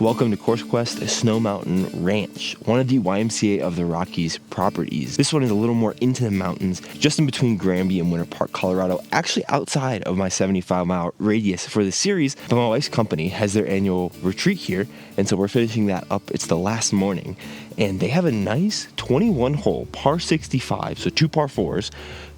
Welcome to Course Quest Snow Mountain Ranch, one of the YMCA of the Rockies properties. This one is a little more into the mountains, just in between Granby and Winter Park, Colorado, actually outside of my 75-mile radius for the series. But my wife's company has their annual retreat here, and so we're finishing that up. It's the last morning, and they have a nice 21-hole par 65, so 2 par 4s,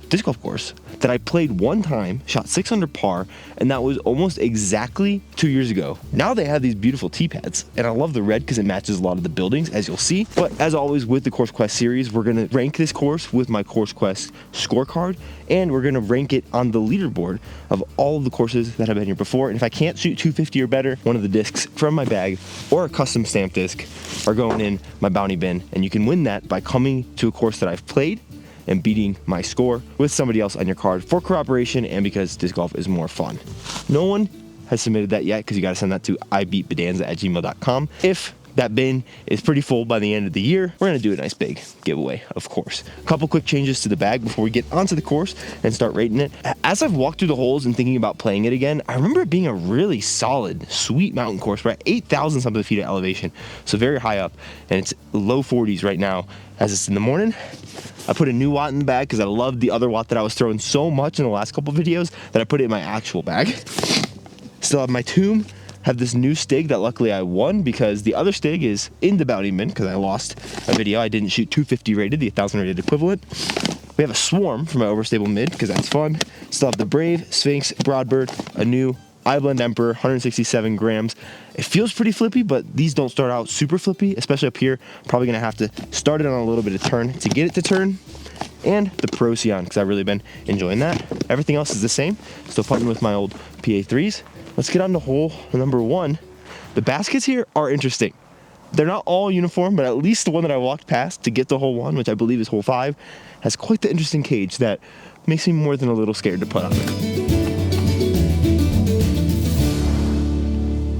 disc golf course that I played one time, shot 6 under par, and that was almost exactly 2 years ago. Now they have these beautiful tee pads, and I love the red because it matches a lot of the buildings, as you'll see. But as always with the Course Quest series, we're gonna rank this course with my Course Quest scorecard, and we're gonna rank it on the leaderboard of all of the courses that have been here before. And if I can't shoot 250 or better, one of the discs from my bag or a custom stamp disc are going in my bounty bin, and you can win that by coming to a course that I've played and beating my score with somebody else on your card for cooperation and because disc golf is more fun. No one has submitted that yet because you got to send that to ibeatbedanza@gmail.com. If that bin is pretty full by the end of the year, we're going to do a nice big giveaway, of course. A couple quick changes to the bag before we get onto the course and start rating it. As I've walked through the holes and thinking about playing it again, I remember it being a really solid, sweet mountain course. We're at 8,000 something feet of elevation, so very high up, and it's low 40s right now as it's in the morning. I put a new watt in the bag because I loved the other watt that I was throwing so much in the last couple videos that I put it in my actual bag. Still have my tomb. Have this new Stig that luckily I won because the other Stig is in the bounty bin because I lost a video. I didn't shoot 250 rated, the 1,000 rated equivalent. We have a Swarm for my overstable mid because that's fun. Still have the Brave, Sphinx, Broadbird, a new iBlend Emperor, 167 grams. It feels pretty flippy, but these don't start out super flippy, especially up here. Probably gonna have to start it on a little bit of turn to get it to turn. And the Procyon, because I've really been enjoying that. Everything else is the same. Still putting with my old PA3s. Let's get on to hole number 1. The baskets here are interesting. They're not all uniform, but at least the one that I walked past to get to hole 1, which I believe is hole 5, has quite the interesting cage that makes me more than a little scared to put on it.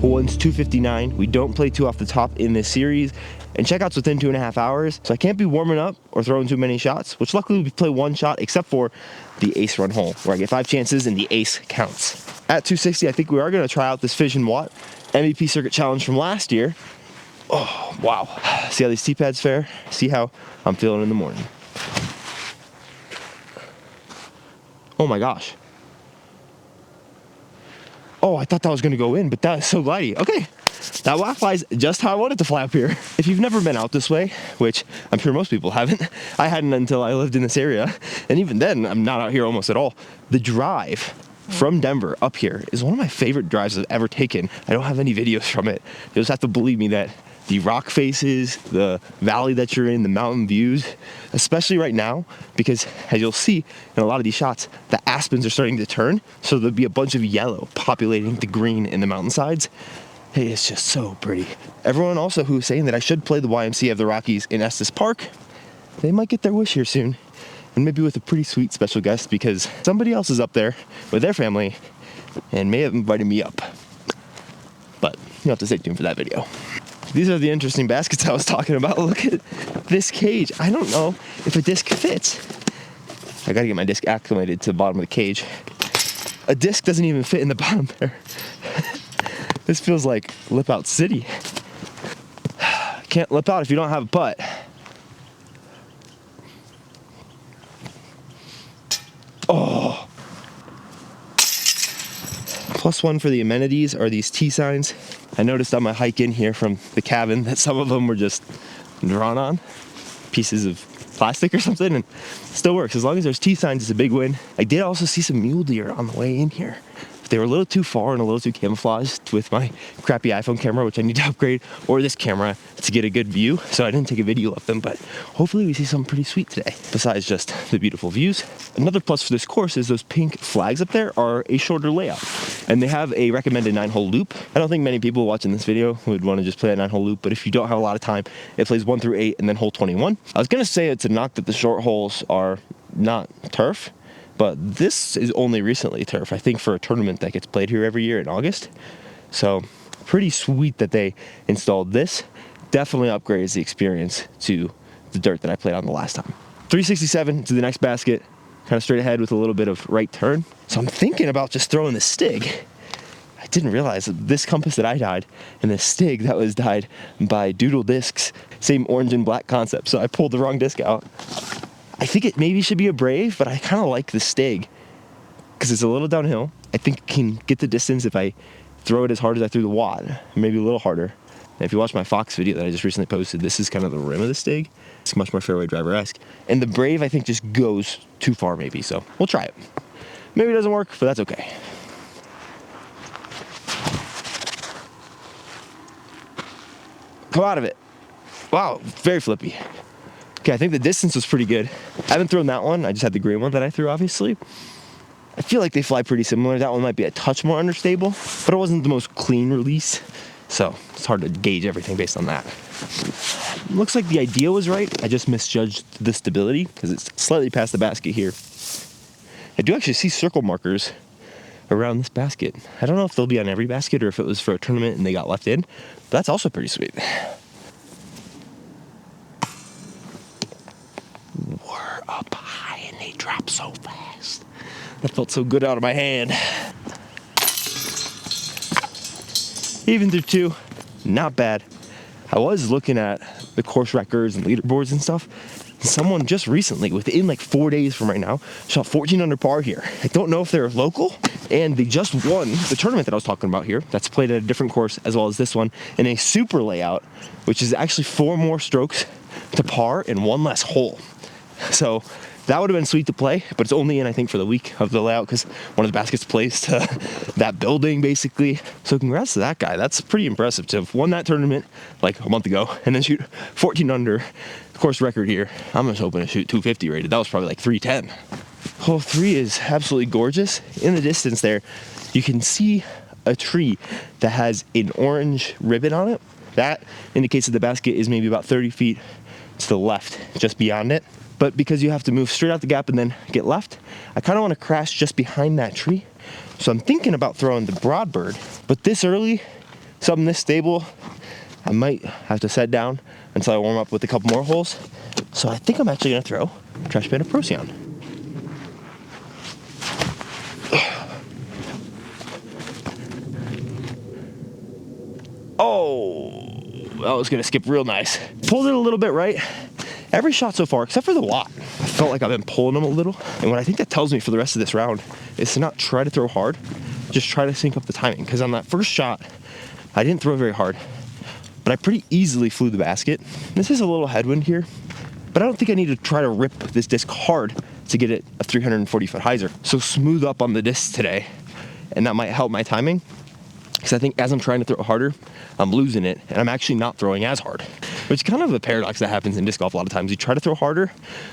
Hole 1's 259. We don't play 2 off the top in this series, and checkout's within 2.5 hours, so I can't be warming up or throwing too many shots, which luckily we play 1 shot except for the ace run hole, where I get 5 chances and the ace counts. At 260, I think we are going to try out this Fission Watt MVP Circuit Challenge from last year. Oh, wow. See how these tee pads fare? See how I'm feeling in the morning. Oh my gosh. Oh, I thought that was going to go in, but that is so glidey. Okay, that watt flies just how I want it to fly up here. If you've never been out this way, which I'm sure most people haven't, I hadn't until I lived in this area, and even then, I'm not out here almost at all. The drive from Denver up here is one of my favorite drives I've ever taken. I don't have any videos from it. You just have to believe me that the rock faces, the valley that you're in, the mountain views, especially right now, because as you'll see in a lot of these shots, the aspens are starting to turn, so there'll be a bunch of yellow populating the green in the mountainsides. Hey, it's just so pretty. Everyone also who's saying that I should play the YMCA of the Rockies in Estes Park, they might get their wish here soon. And maybe with a pretty sweet special guest, because somebody else is up there with their family and may have invited me up. But you'll have to stay tuned for that video. These are the interesting baskets I was talking about. Look at this cage. I don't know if a disc fits. I gotta get my disc acclimated to the bottom of the cage. A disc doesn't even fit in the bottom there. This feels like Lip Out City. Can't lip out if you don't have a putt. Oh. +1 for the amenities are these T signs. I noticed on my hike in here from the cabin that some of them were just drawn on pieces of plastic or something, and still works. As long as there's T signs, it's a big win. I did also see some mule deer on the way in here. They were a little too far and a little too camouflaged with my crappy iPhone camera, which I need to upgrade, or this camera to get a good view, so I didn't take a video of them, but hopefully we see something pretty sweet today, besides just the beautiful views. Another plus for this course is those pink flags up there are a shorter layout, and they have a recommended 9-hole loop. I don't think many people watching this video would want to just play a 9-hole loop, but if you don't have a lot of time, it plays 1 through 8 and then hole 21. I was going to say it's a knock that the short holes are not turf, but this is only recently turf, I think, for a tournament that gets played here every year in August. So pretty sweet that they installed this. Definitely upgrades the experience to the dirt that I played on the last time. 367 to the next basket, kind of straight ahead with a little bit of right turn. So I'm thinking about just throwing the Stig. I Didn't realize that this compass that I dyed and the Stig that was dyed by Doodle Discs, same orange and black concept. So I pulled the wrong disc out. I think it maybe should be a Brave, but I kind of like the Stig because it's a little downhill. I think it can get the distance if I throw it as hard as I threw the wad, maybe a little harder. And if you watch my Fox video that I just recently posted, this is kind of the rim of the Stig. It's much more fairway driver-esque. And the Brave, I think, just goes too far maybe, so we'll try it. Maybe it doesn't work, but that's okay. Come out of it. Wow, very flippy. Okay, I think the distance was pretty good. I haven't thrown that one. I just had the gray one that I threw, obviously. I feel like they fly pretty similar. That one might be a touch more understable, but it wasn't the most clean release. So it's hard to gauge everything based on that. Looks like the idea was right. I just misjudged the stability because it's slightly past the basket here. I do actually see circle markers around this basket. I don't know if they'll be on every basket or if it was for a tournament and they got left in, but that's also pretty sweet. We're up high and they drop so fast. That felt so good out of my hand. Even through 2, not bad. I was looking at the course records and leaderboards and stuff. Someone just recently, within like 4 days from right now, shot 14 under par here. I don't know if they're local, and they just won the tournament that I was talking about here. That's played at a different course as well as this one in a super layout, which is actually 4 more strokes to par and 1 less hole. So that would have been sweet to play, but it's only in, I think, for the week of the layout because one of the baskets plays to that building, basically. So congrats to that guy. That's pretty impressive to have won that tournament like a month ago and then shoot 14 under. Course record here. I'm just hoping to shoot 250 rated. That was probably like 310. Hole 3 is absolutely gorgeous. In the distance there, you can see a tree that has an orange ribbon on it. That indicates that the basket is maybe about 30 feet to the left, just beyond it. But because you have to move straight out the gap and then get left, I kind of want to crash just behind that tree. So I'm thinking about throwing the Broadbird, but this early, something this stable, I might have to set down until I warm up with a couple more holes. So I think I'm actually going to throw Trash Panda Procyon. Oh, that was going to skip real nice. Pulled it a little bit right. Every shot so far, except for the wad, I felt like I've been pulling them a little. And what I think that tells me for the rest of this round is to not try to throw hard, just try to sync up the timing. Because on that first shot, I didn't throw very hard, but I pretty easily flew the basket. This is a little headwind here, but I don't think I need to try to rip this disc hard to get it a 340-foot hyzer. So smooth up on the disc today, and that might help my timing. Because I think as I'm trying to throw harder, I'm losing it, and I'm actually not throwing as hard. Which is kind of a paradox that happens in disc golf a lot of times. You try to throw harder,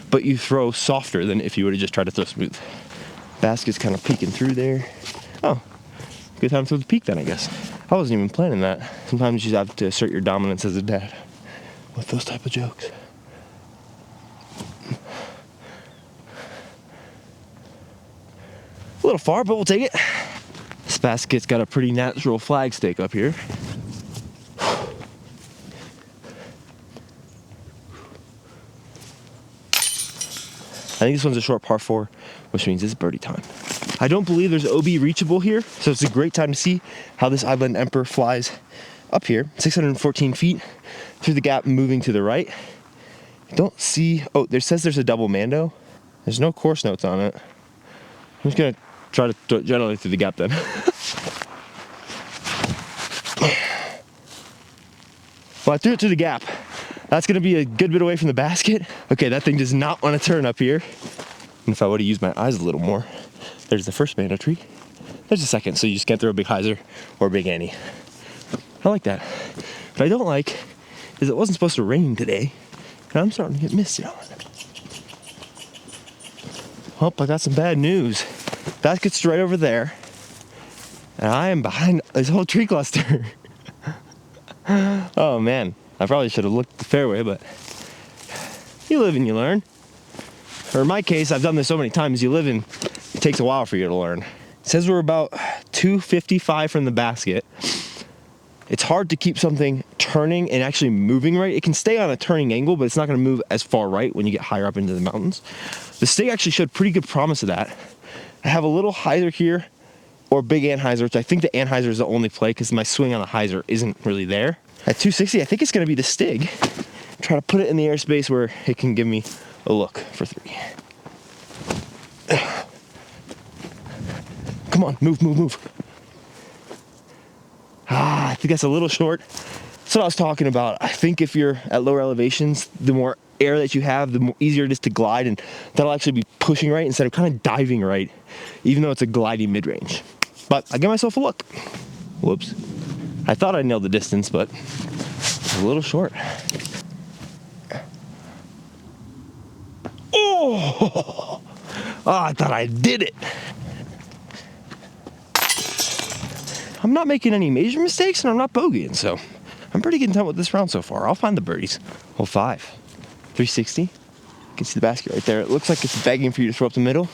but you throw softer than if you would have just tried to throw smooth. Basket's kind of peeking through there. Oh, good time to throw the peak then, I guess. I wasn't even planning that. Sometimes you have to assert your dominance as a dad with those type of jokes. A little far, but we'll take it. This basket's got a pretty natural flag stake up here. I think this one's a short par 4, which means it's birdie time. I don't believe there's OB reachable here, so it's a great time to see how this Island Emperor flies up here, 614 feet through the gap, moving to the right. I don't see, oh, there says there's a double Mando. There's no course notes on it. I'm just gonna try to throw it generally through the gap then. Well, I threw it through the gap. That's gonna be a good bit away from the basket. Okay, that thing does not want to turn up here. And if I would have used my eyes a little more, there's the first Mando tree. There's the second, so you just can't throw a big hyzer or a big Annie. I like that. What I don't like is it wasn't supposed to rain today, and I'm starting to get misty on it. Oh, I got some bad news. Basket's right over there, and I am behind this whole tree cluster. Oh man, I probably should have looked at the fairway, but you live and you learn. Or in my case, I've done this so many times, you live and it takes a while for you to learn. It says we're about 255 from the basket. It's hard to keep something turning and actually moving right. It can stay on a turning angle, but it's not gonna move as far right when you get higher up into the mountains. The stake actually showed pretty good promise of that. I have a little hyzer here or big anhyzer, which I think the anhyzer is the only play because my swing on the hyzer isn't really there. At 260, I think it's going to be the Stig. Try to put it in the airspace where it can give me a look for 3. Come on, move, move, move. I think that's a little short. That's what I was talking about. I think if you're at lower elevations, the more air that you have, the more easier it is to glide, and that'll actually be pushing right instead of kind of diving right, even though it's a gliding mid-range. But I give myself a look. Whoops. I thought I nailed the distance, but it's a little short. Oh, I thought I did it. I'm not making any major mistakes, and I'm not bogeying, so I'm pretty content with this round so far. I'll find the birdies. Hole 5, 360. You can see the basket right there. It looks like it's begging for you to throw up the middle.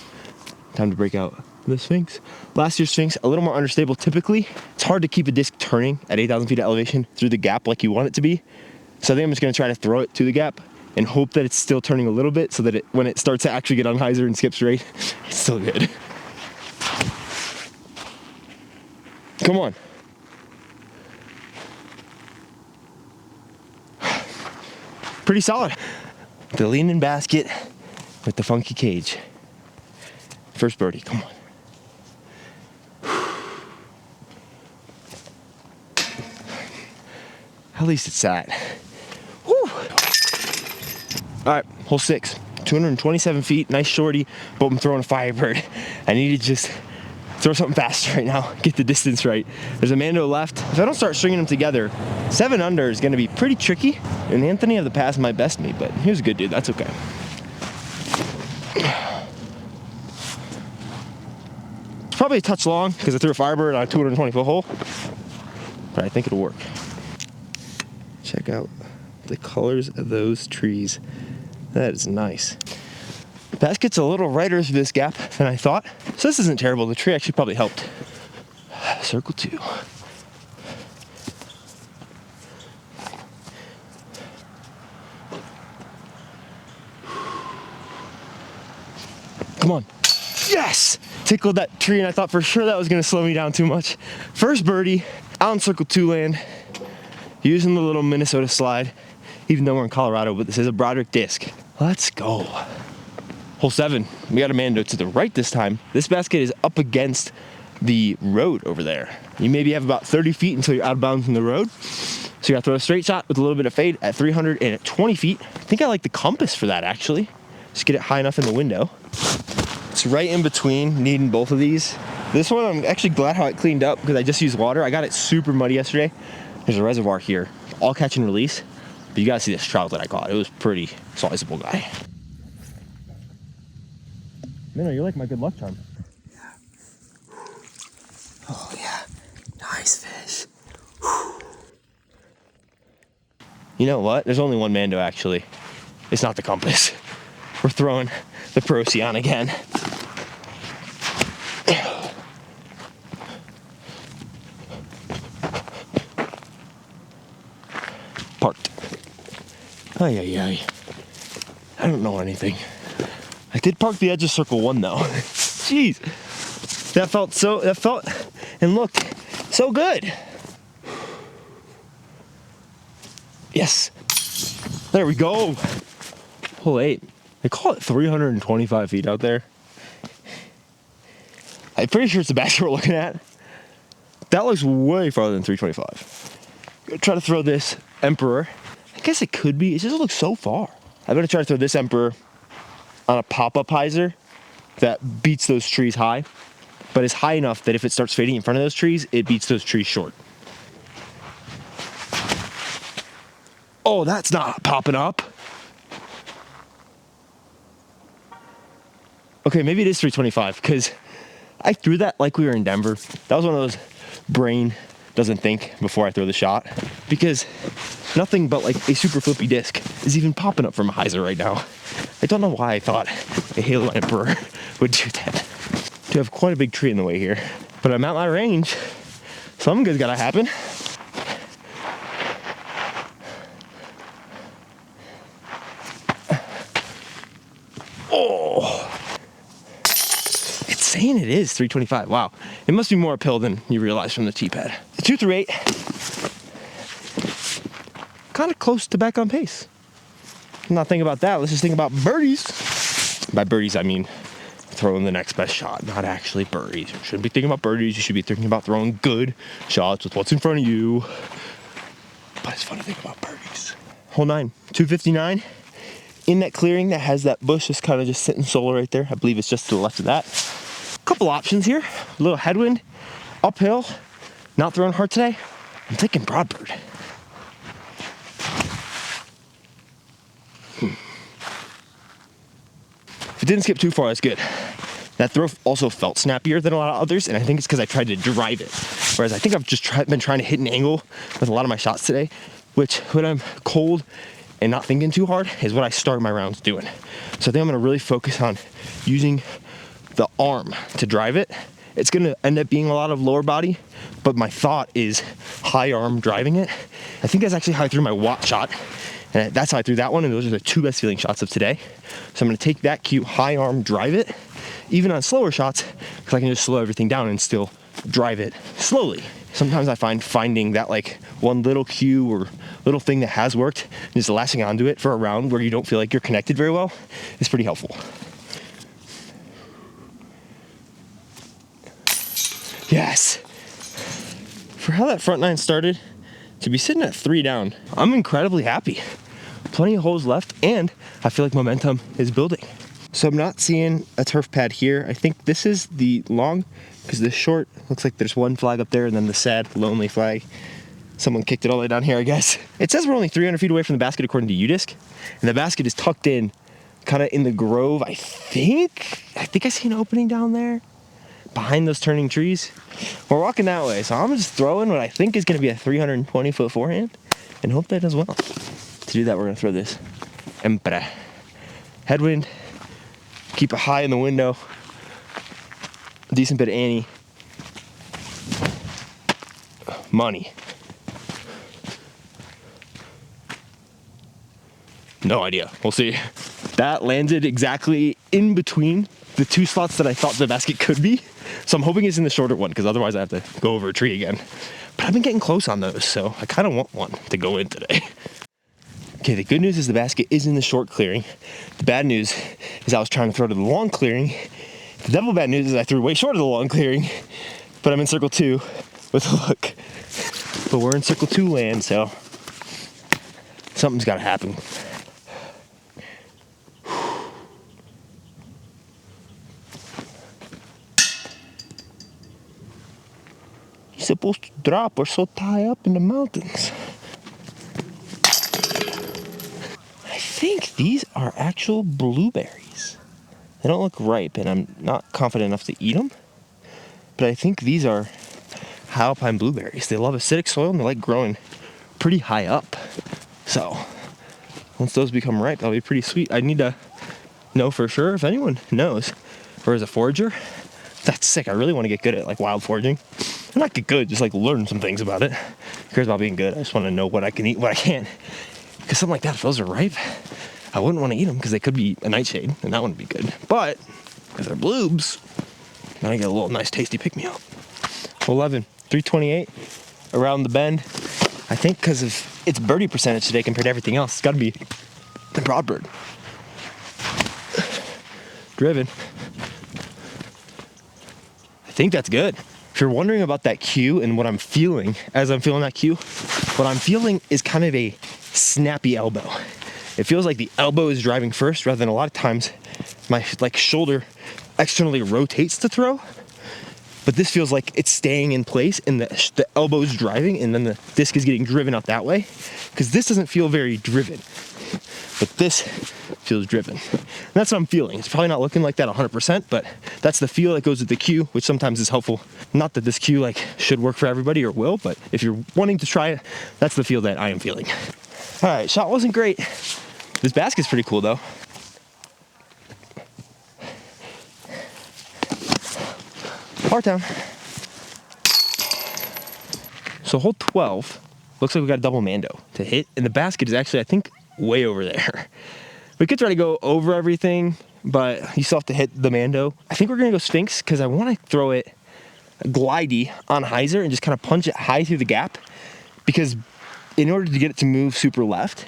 Time to break out the Sphinx. Last year's Sphinx, a little more understable typically. It's hard to keep a disc turning at 8,000 feet of elevation through the gap like you want it to be. So I think I'm just gonna try to throw it to the gap and hope that it's still turning a little bit so that when it starts to actually get on hyzer and skip straight, it's still good. Come on. Pretty solid. The leaning basket with the funky cage. First birdie, come on. At least it's sat. Whew. All right, hole 6, 227 feet, nice shorty, but I'm throwing a Firebird. I need to just throw something fast right now, get the distance right. There's a Mando left. If I don't start stringing them together, 7 under is gonna be pretty tricky, and Anthony of the past might best me, but he was a good dude, that's okay. It's probably a touch long because I threw a Firebird on a 220-foot hole, but I think it'll work. Check out the colors of those trees. That is nice. The basket's a little righter through this gap than I thought, so this isn't terrible. The tree actually probably helped. Circle 2. Come on. Yes! Tickled that tree, and I thought for sure that was gonna slow me down too much. First birdie, out in circle 2 land, using the little Minnesota slide, even though we're in Colorado, but this is a Broderick disc. Let's go. Hole 7, we got a Mando to the right this time. This basket is up against the road over there. You maybe have about 30 feet until you're out of bounds from the road. So you gotta throw a straight shot with a little bit of fade at 320 feet. I think I like the compass for that actually. Just get it high enough in the window. It's right in between, needing both of these. This one, I'm actually glad how it cleaned up because I just used water. I got it super muddy yesterday. There's a reservoir here, all catch and release. But you gotta see this trout that I caught. It was pretty sizable guy. Minnow, you're like my good luck charm. Yeah. Oh yeah, nice fish. You know what? There's only one Mando actually. It's not the compass. We're throwing the Procyon again. Parked. Ay, ay, ay. I don't know anything. I did park the edge of circle 1 though. Jeez. That felt and looked so good. Yes. There we go. Hole 8. They call it 325 feet out there. I'm pretty sure it's the basket we're looking at. That looks way farther than 325. Gonna try to throw this Emperor. I guess it could be. It just looks so far. I'm gonna try to throw this Emperor on a pop-up hyzer that beats those trees high, but is high enough that if it starts fading in front of those trees, it beats those trees short. Oh, that's not popping up. Okay, maybe it is 325 because I threw that like we were in Denver. That was one of those brain doesn't think before I throw the shot, because nothing but like a super flippy disc is even popping up from a hyzer right now. I don't know why I thought a Halo Emperor would do that. Do have quite a big tree in the way here, but I'm out my range. Something good's gotta happen. And it is 325. Wow. It must be more uphill than you realize from the tee pad. 2 through 8. Kind of close to back on pace. I'm not thinking about that. Let's just think about birdies. By birdies, I mean throwing the next best shot, not actually birdies. You shouldn't be thinking about birdies. You should be thinking about throwing good shots with what's in front of you. But it's fun to think about birdies. Hole 9, 259. In that clearing that has that bush just kind of just sitting solo right there. I believe it's just to the left of that. Couple options here. A little headwind, uphill, not throwing hard today. I'm thinking broadbird. If it didn't skip too far, that's good. That throw also felt snappier than a lot of others, and I think it's because I tried to drive it. Whereas I think I've just been trying to hit an angle with a lot of my shots today, which when I'm cold and not thinking too hard is what I start my rounds doing. So I think I'm gonna really focus on using the arm to drive it. It's gonna end up being a lot of lower body, but my thought is high arm driving it. I think that's actually how I threw my watt shot, and that's how I threw that one, and those are the 2 best feeling shots of today. So I'm gonna take that cue, high arm drive it, even on slower shots, because I can just slow everything down and still drive it slowly. Sometimes I find finding that like one little cue or little thing that has worked and just latching onto it for a round where you don't feel like you're connected very well is pretty helpful. Yes. For how that front 9 started, to be sitting at 3 down, I'm incredibly happy. Plenty of holes left, and I feel like momentum is building. So I'm not seeing a turf pad here. I think this is the long, because the short looks like there's one flag up there and then the sad, lonely flag. Someone kicked it all the way down here, I guess. It says we're only 300 feet away from the basket according to UDisc, and the basket is tucked in, kind of in the grove, I think I see an opening down there behind those turning trees. We're walking that way, so I'm just throwing what I think is going to be a 320-foot forehand and hope that does well. To do that, we're going to throw this Empre. Headwind, keep it high in the window, a decent bit of Annie. Money. No idea. We'll see. That landed exactly in between the 2 slots that I thought the basket could be. So I'm hoping it's in the shorter one, because otherwise I have to go over a tree again. But I've been getting close on those, so I kind of want one to go in today. Okay, the good news is the basket is in the short clearing. The bad news is I was trying to throw to the long clearing. The double bad news is I threw way short of the long clearing, but I'm in circle 2 with a look. But we're in circle 2 land, so something's got to happen. You're supposed to drop or so high up in the mountains. I think these are actual blueberries. They don't look ripe, and I'm not confident enough to eat them. But I think these are alpine blueberries. They love acidic soil, and they like growing pretty high up. So once those become ripe, that'll be pretty sweet. I need to know for sure if anyone knows or is a forager. That's sick. I really want to get good at like wild foraging. I'm not get good, just like learn some things about it. Who cares about being good? I just want to know what I can eat, what I can't. Because something like that, if those are ripe, I wouldn't want to eat them because they could be a nightshade, and that wouldn't be good. But if they're bloobs, then I get a little nice tasty pick-me-up. 11, 328, around the bend. I think because of its birdie percentage today compared to everything else, it's got to be the broadbird. Driven. I think that's good. If you're wondering about that cue and what I'm feeling as I'm feeling that cue, what I'm feeling is kind of a snappy elbow. It feels like the elbow is driving first rather than a lot of times my like shoulder externally rotates to throw. But this feels like it's staying in place and the elbow is driving and then the disc is getting driven out that way. Because this doesn't feel very driven, but this feels driven. And that's what I'm feeling. It's probably not looking like that 100%, but that's the feel that goes with the cue, which sometimes is helpful. Not that this cue like should work for everybody or will, but if you're wanting to try it, that's the feel that I am feeling. All right, shot wasn't great. This basket's pretty cool though. Par town. So hole 12 looks like we got a double mando to hit, and the basket is actually, I think, way over there. We could try to go over everything, but you still have to hit the Mando. I think we're gonna go Sphinx because I want to throw it glidey on hyzer and just kind of punch it high through the gap, because in order to get it to move super left,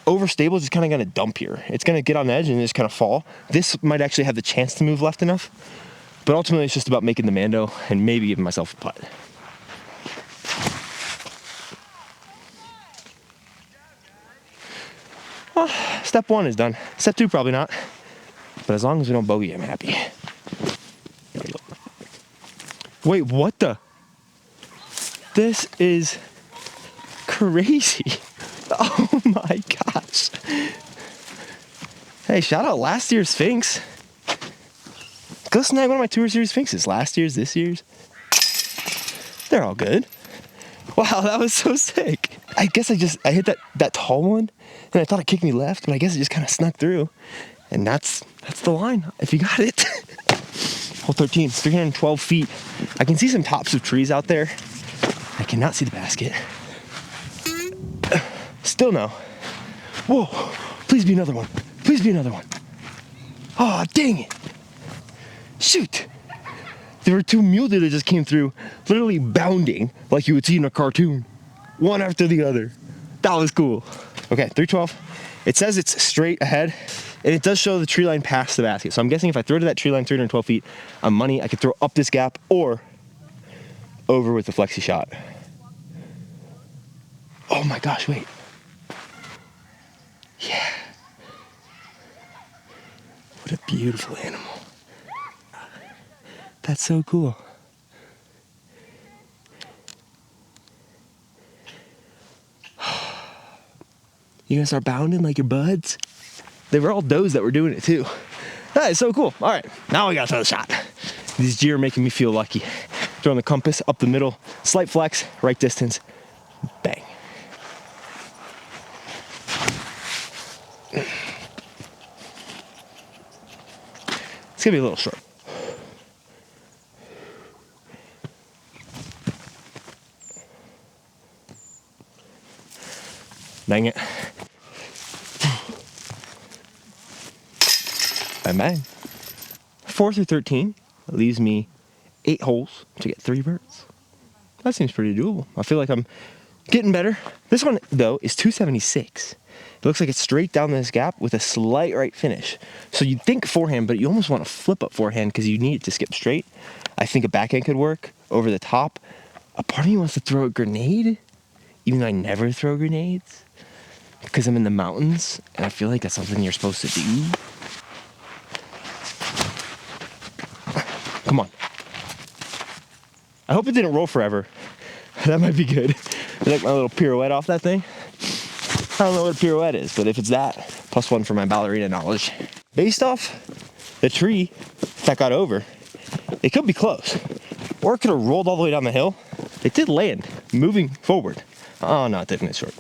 overstable is just kind of gonna dump here. It's gonna get on the edge and just kind of fall. This might actually have the chance to move left enough, but ultimately it's just about making the Mando and maybe giving myself a putt. Well, step 1 is done. Step 2 probably not, but as long as we don't bogey, I'm happy. Wait, what the? This is crazy. Oh my gosh. Hey, shout out last year's Sphinx. Go snag one of my Tour Series Sphinxes. Last year's, this year's. They're all good. Wow, that was so sick. I guess I hit that tall one, and I thought it kicked me left, but I guess it just kind of snuck through. And that's the line, if you got it. Hole 13, it's 312 feet. I can see some tops of trees out there. I cannot see the basket. Still no. Whoa, please be another one. Please be another one. Oh, dang it. Shoot. There were 2 mule deer that just came through, literally bounding like you would see in a cartoon. One after the other. That was cool. Okay, 312. It says it's straight ahead, and it does show the tree line past the basket. So I'm guessing if I throw to that tree line 312 feet, I'm money. I could throw up this gap or over with the flexi shot. Oh my gosh, wait. Yeah. What a beautiful animal. That's so cool. You gonna start bounding like your buds? They were all does that were doing it too. That is so cool. All right, now we gotta throw the shot. These deer are making me feel lucky. Throwing the compass up the middle, slight flex, right distance, bang. It's gonna be a little short. Dang it. Bang bang. 4 through 13 leaves me 8 holes to get 3 birds. That seems pretty doable. I feel like I'm getting better. This one, though, is 276. It looks like it's straight down this gap with a slight right finish. So you'd think forehand, but you almost want to flip up forehand because you need it to skip straight. I think a backhand could work over the top. A part of me wants to throw a grenade, even though I never throw grenades, because I'm in the mountains, and I feel like that's something you're supposed to do. Come on. I hope it didn't roll forever. That might be good. I like my little pirouette off that thing. I don't know what a pirouette is, but if it's that, +1 for my ballerina knowledge. Based off the tree that got over, it could be close. Or it could have rolled all the way down the hill. It did land, moving forward. Oh no, it didn't, it's short.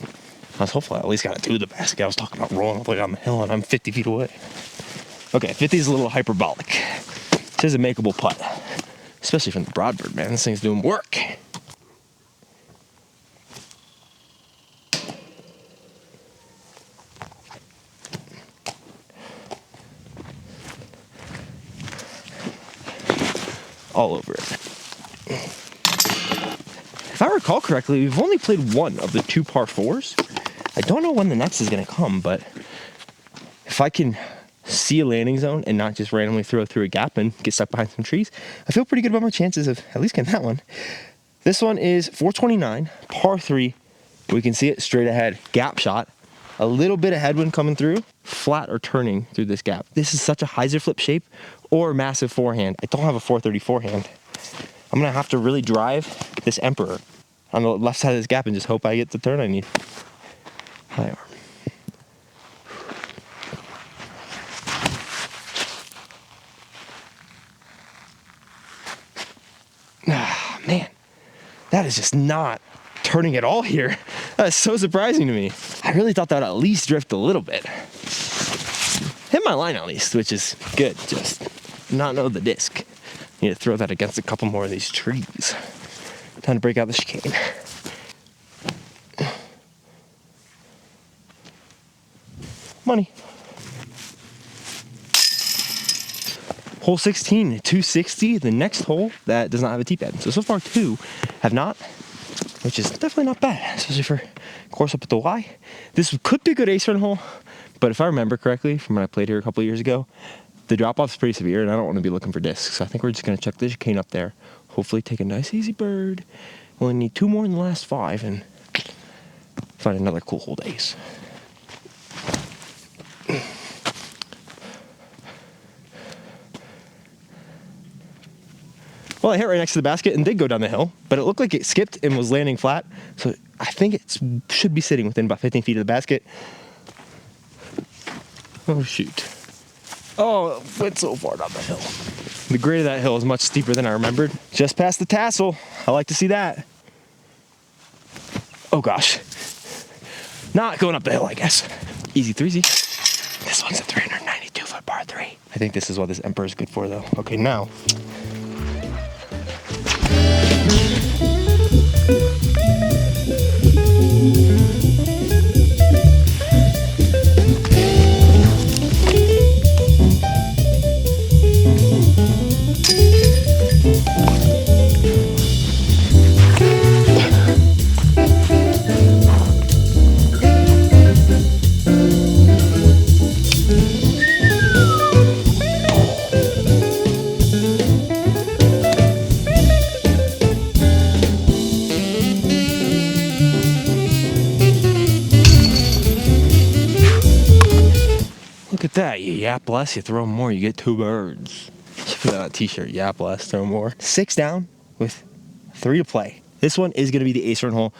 I was hopeful I at least got it to the basket. I was talking about rolling all the way down the hill and I'm 50 feet away. Okay, 50 is a little hyperbolic. This is a makeable putt. Especially from the Broadbird, man. This thing's doing work. All over it. If I recall correctly, we've only played one of the 2 par 4s. I don't know when the next is going to come, but if I can see a landing zone and not just randomly throw through a gap and get stuck behind some trees, I feel pretty good about my chances of at least getting that one. This one is 429, par 3. We can see it straight ahead, gap shot. A little bit of headwind coming through, flat or turning through this gap. This is such a hyzer flip shape or massive forehand. I don't have a 430 forehand. I'm gonna have to really drive this Emperor on the left side of this gap and just hope I get the turn I need. High arm. Ah, man, that is just not turning at all here. That is so surprising to me. I really thought that would at least drift a little bit. Hit my line at least, which is good. Just not know the disc. Need to throw that against a couple more of these trees. Time to break out the chicane. Money. Hole 16, 260, the next hole that does not have a tee pad. So far 2 have not, which is definitely not bad, especially for a course up at the Y. This could be a good ace run hole, but if I remember correctly from when I played here a couple years ago, the drop-off's pretty severe, and I don't want to be looking for discs. So I think we're just going to check the chicane up there, hopefully take a nice easy bird. Only need 2 more in the last 5, and find another cool hole to ace. Well, I hit right next to the basket and did go down the hill, but it looked like it skipped and was landing flat. So I think it should be sitting within about 15 feet of the basket. Oh, shoot. Oh, it went so far down the hill. The grade of that hill is much steeper than I remembered. Just past the tassel. I like to see that. Oh, gosh. Not going up the hill, I guess. Easy 3Z. This one's a 392-foot par 3. I think this is what this Emperor is good for, though. Okay, now. Look at that, you yap less, you throw more, you get 2 birds. Should put that on a t-shirt, yap less, throw more. 6 down with 3 to play. This one is gonna be the ace run hole.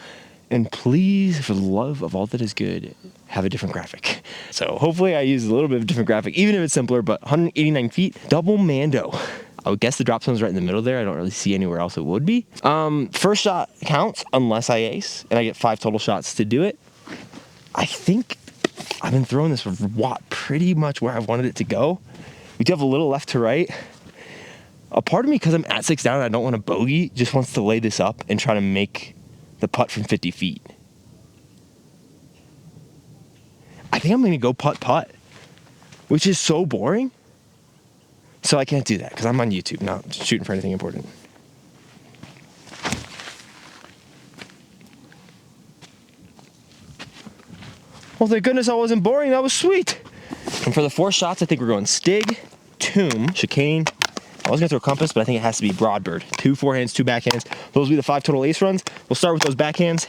And please, for the love of all that is good, have a different graphic. So hopefully I use a little bit of a different graphic, even if it's simpler, but 189 feet, double mando. I would guess the drop zone's right in the middle there. I don't really see anywhere else it would be. First shot counts unless I ace, and I get 5 total shots to do it. I think I've been throwing this pretty much where I wanted it to go. We do have a little left to right. A part of me, because I'm at 6 down and I don't want to bogey, just wants to lay this up and try to make the putt from 50 feet. I think I'm going to go putt-putt, which is so boring. So I can't do that because I'm on YouTube, not shooting for anything important. Well, thank goodness I wasn't boring. That was sweet. And for the 4 shots, I think we're going Stig, Tomb, Chicane. I was going to throw Compass, but I think it has to be Broadbird. 2 forehands, 2 backhands. Those will be the 5 total ace runs. We'll start with those backhands.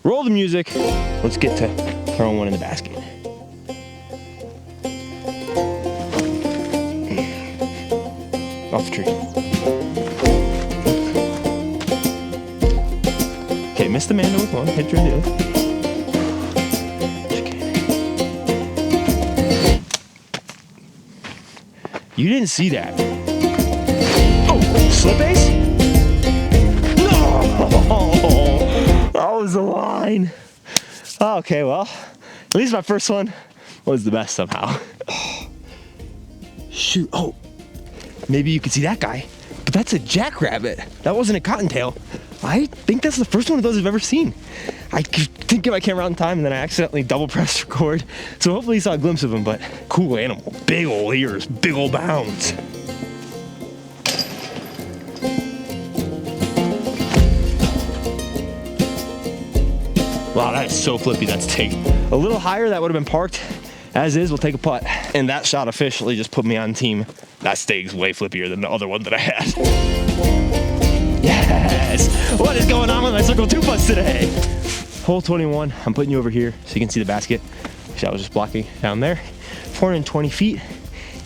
Roll the music. Let's get to throwing one in the basket. Off the tree. Okay, missed the Mando with one. Hit through the other. You didn't see that. Oh, slip ace? No! That was the line. Okay, well, at least my first one was the best somehow. Shoot, oh, maybe you could see that guy, but that's a jackrabbit. That wasn't a cottontail. I think that's the first one of those I've ever seen. I didn't get my camera out in time, and then I accidentally double pressed record. So hopefully you saw a glimpse of him, but cool animal. Big old ears, big old bounds. Wow, that is so flippy, that's take. A little higher, that would have been parked. As is, we'll take a putt. And that shot officially just put me on team. That stig's way flippier than the other one that I had. Yes! What is going on with my Circle 2 putts today? Hole 21, I'm putting you over here so you can see the basket. Actually, I was just blocking down there. 420 feet,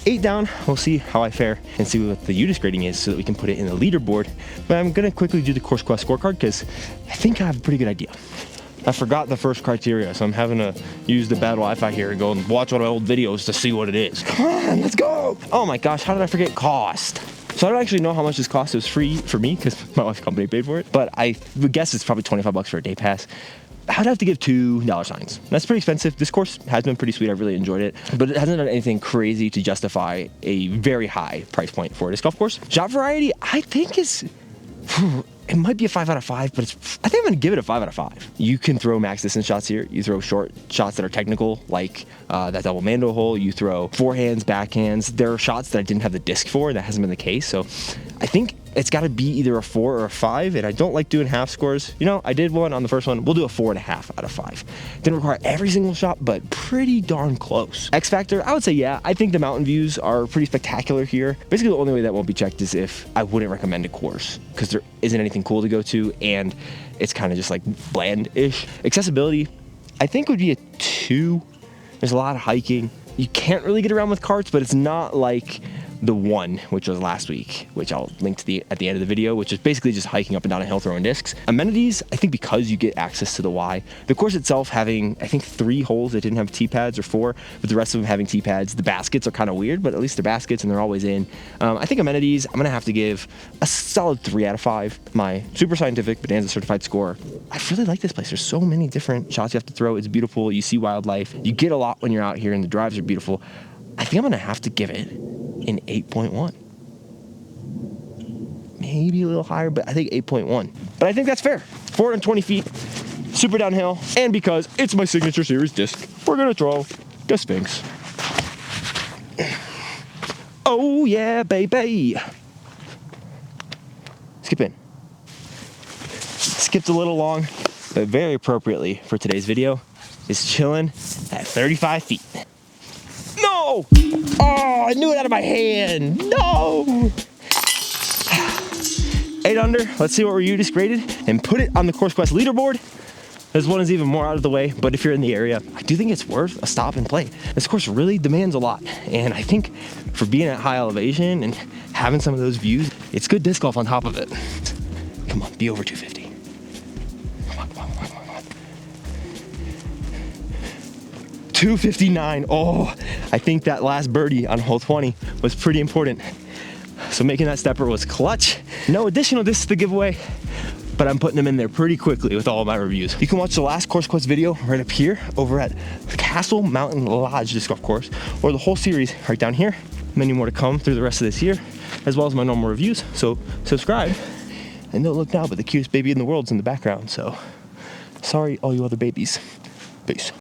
8 down. We'll see how I fare and see what the UDisc rating is so that we can put it in the leaderboard. But I'm gonna quickly do the Course Quest scorecard because I think I have a pretty good idea. I forgot the first criteria, so I'm having to use the bad Wi-Fi here and go and watch one of my old videos to see what it is. Come on, let's go! Oh my gosh, how did I forget cost? So I don't actually know how much this cost. It was free for me because my wife's company paid for it. But I would guess it's probably 25 bucks for a day pass. I'd have to give $2 signs. That's pretty expensive. This course has been pretty sweet. I really enjoyed it. But it hasn't done anything crazy to justify a very high price point for a disc golf course. Shot variety, I think is it might be a 5 out of 5, but I think I'm gonna give it a 5 out of 5. You can throw max distance shots here. You throw short shots that are technical, like that double mando hole. You throw forehands, backhands. There are shots that I didn't have the disc for. That hasn't been the case. So I think it's got to be either a 4 or a 5, and I don't like doing half scores. You know, I did one on the first one. We'll do a 4.5 out of 5. Didn't require every single shot, but pretty darn close. X factor, I would say yeah. I think the mountain views are pretty spectacular here. Basically, the only way that won't be checked is if I wouldn't recommend a course, because there isn't anything cool to go to, and it's kind of just like bland-ish. Accessibility, I think would be a 2. There's a lot of hiking. You can't really get around with carts, but it's not like the one, which was last week, which I'll link to at the end of the video, which is basically just hiking up and down a hill throwing discs. Amenities, I think because you get access to the Y. The course itself having, I think, 3 holes that didn't have T-pads, or 4, but the rest of them having T-pads. The baskets are kind of weird, but at least they're baskets and they're always in. I think amenities, I'm gonna have to give a solid 3 out of 5. My super scientific Bonanza certified score. I really like this place. There's so many different shots you have to throw. It's beautiful. You see wildlife. You get a lot when you're out here, and the drives are beautiful. I think I'm gonna have to give it an 8.1. Maybe a little higher, but I think 8.1. But I think that's fair. 420 feet, super downhill, and because it's my signature series disc, we're gonna throw the Sphinx. Oh yeah, baby. Skip in. Skipped a little long, but very appropriately for today's video, is chilling at 35 feet. No! Oh, I knew it out of my hand. No! 8 under. Let's see what we just graded and put it on the Course Quest leaderboard. This one is even more out of the way, but if you're in the area, I do think it's worth a stop and play. This course really demands a lot, and I think for being at high elevation and having some of those views, it's good disc golf on top of it. Come on, be over 250. Come on, come on, come on, come on. 259. Oh, I think that last birdie on hole 20 was pretty important. So making that stepper was clutch. No additional discs to give away, but I'm putting them in there pretty quickly with all of my reviews. You can watch the last Course Quest video right up here over at the Castle Mountain Lodge Disc Golf Course, or the whole series right down here. Many more to come through the rest of this year, as well as my normal reviews. So subscribe. And don't look now, but the cutest baby in the world's in the background. So sorry, all you other babies. Peace.